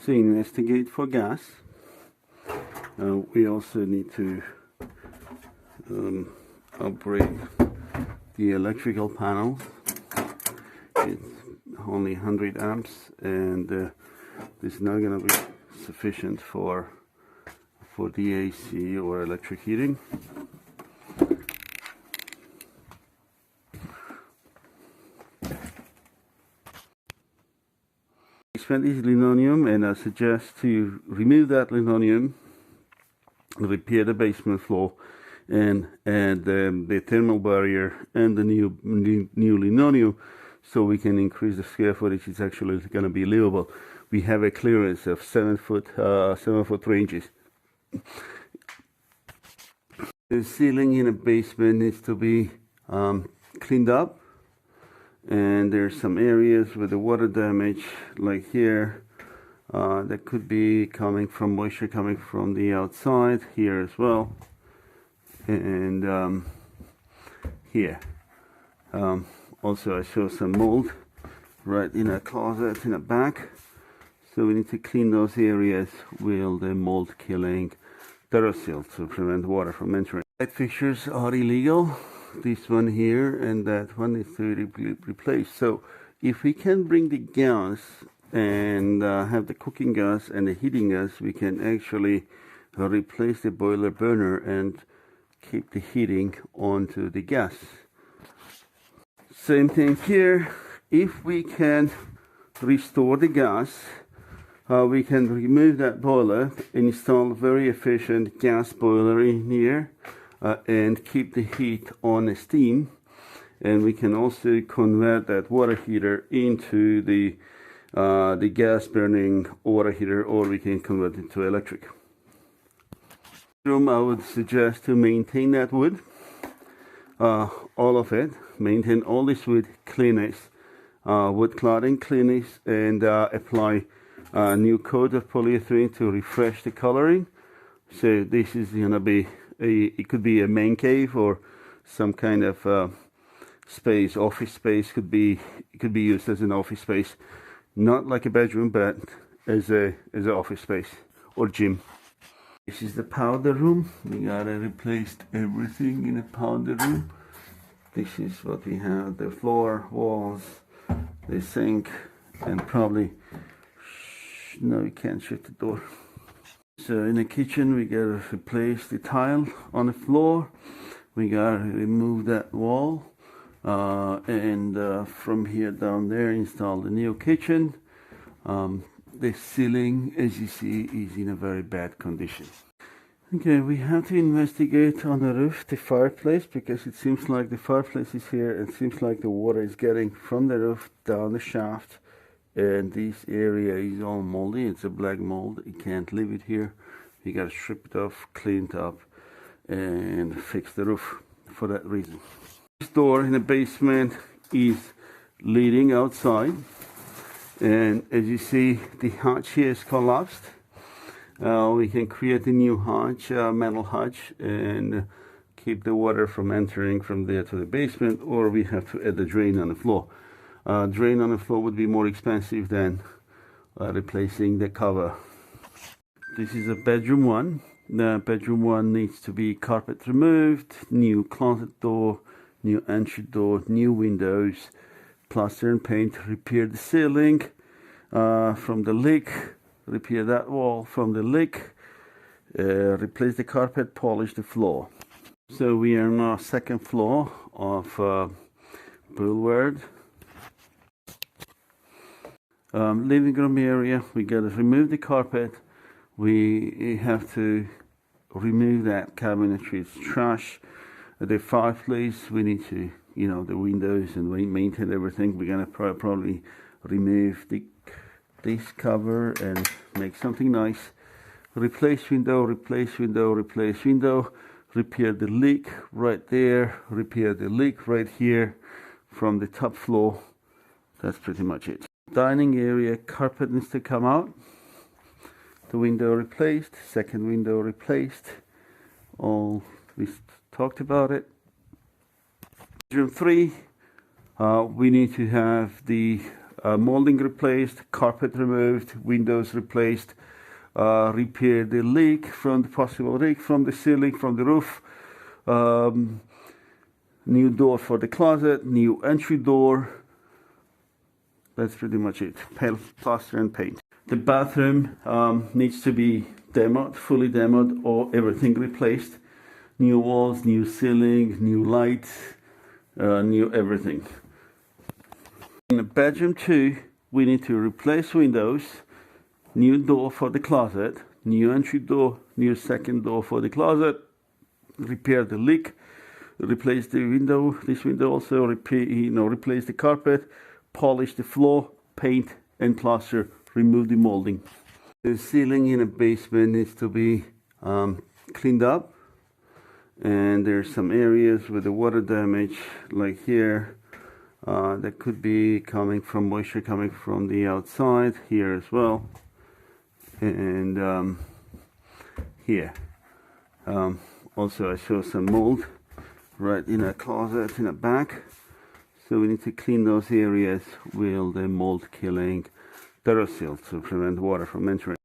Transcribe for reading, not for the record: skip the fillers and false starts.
to investigate for gas. We also need to upgrade the electrical panels. It's only 100 amps, and this is not going to be sufficient for the AC or electric heating. Spent is linoleum, and I suggest to remove that linoleum, repair the basement floor, and add the thermal barrier and the new linoleum, so we can increase the square footage. It's actually going to be livable. We have a clearance of 7 foot 3 inches. The ceiling in a basement needs to be cleaned up, and there's some areas with the water damage, like here, that could be coming from moisture coming from the outside, here as well, and here. Also I saw some mold right in a closet in the back, so we need to clean those areas with the mold killing Duracell to prevent water from entering. Light fixtures are illegal. This one here and that one is to be replaced. So if we can bring the gas and have the cooking gas and the heating gas, we can actually replace the boiler burner and keep the heating onto the gas. Same thing here. If we can restore the gas, we can remove that boiler, install a very efficient gas boiler in here, and keep the heat on steam. And we can also convert that water heater into the gas burning water heater, or we can convert it to electric. I would suggest to maintain that wood, all of it. Maintain all this wood, clean it, wood cladding, clean it, and apply a new coat of polyethylene to refresh the coloring. So this is gonna be it could be a man cave or some kind of space, office space. It could be used as an office space, not like a bedroom, but as an office space or gym. This is the powder room. We gotta replace everything in the powder room. This is what we have: the floor, walls, the sink, and probably no, you can't shut the door. So in the kitchen, we gotta replace the tile on the floor. We gotta remove that wall, and from here down there, install the new kitchen. The ceiling, as you see, is in a very bad condition. Okay, we have to investigate on the roof the fireplace, because it seems like the fireplace is here. It seems like the water is getting from the roof down the shaft, and this area is all moldy. It's a black mold. You can't leave it here. You gotta strip it off, clean it up, and fix the roof for that reason. This door in the basement is leading outside, and as you see, the hatch here is collapsed. We can create a new hatch, metal hatch, and keep the water from entering from there to the basement, or we have to add a drain on the floor. Drain on the floor would be more expensive than replacing the cover. This is a bedroom one. The bedroom one needs to be carpet removed, new closet door, new entry door, new windows, plaster and paint, repair the ceiling from the leak, repair that wall from the leak, replace the carpet, polish the floor. So we are on our second floor of Blvd. Living room area, we gotta remove the carpet. We have to remove that cabinetry, it's trash. The fireplace, we need to, the windows, and we maintain everything. We're gonna probably remove this cover and make something nice. Replace window, replace window, replace window. Repair the leak right there. Repair the leak right here from the top floor. That's pretty much it. Dining area, carpet needs to come out. The window replaced, second window replaced. All we talked about it. Bedroom 3, we need to have the molding replaced, carpet removed, windows replaced, repair the leak from the possible leak from the ceiling, from the roof, new door for the closet, new entry door. That's pretty much it. Plaster and paint. The bathroom needs to be demoed, fully demoed, or everything replaced. New walls, new ceiling, new lights, new everything. In bedroom 2, we need to replace windows, new door for the closet, new entry door, new second door for the closet, repair the leak, replace the window, this window also, replace the carpet, polish the floor, paint and plaster, remove the molding. The ceiling in a basement needs to be cleaned up, and there's some areas with the water damage, like here, that could be coming from moisture coming from the outside, here as well, and here. Also I saw some mold right in a closet in the back, so we need to clean those areas with the mold killing Duracell to prevent water from entering.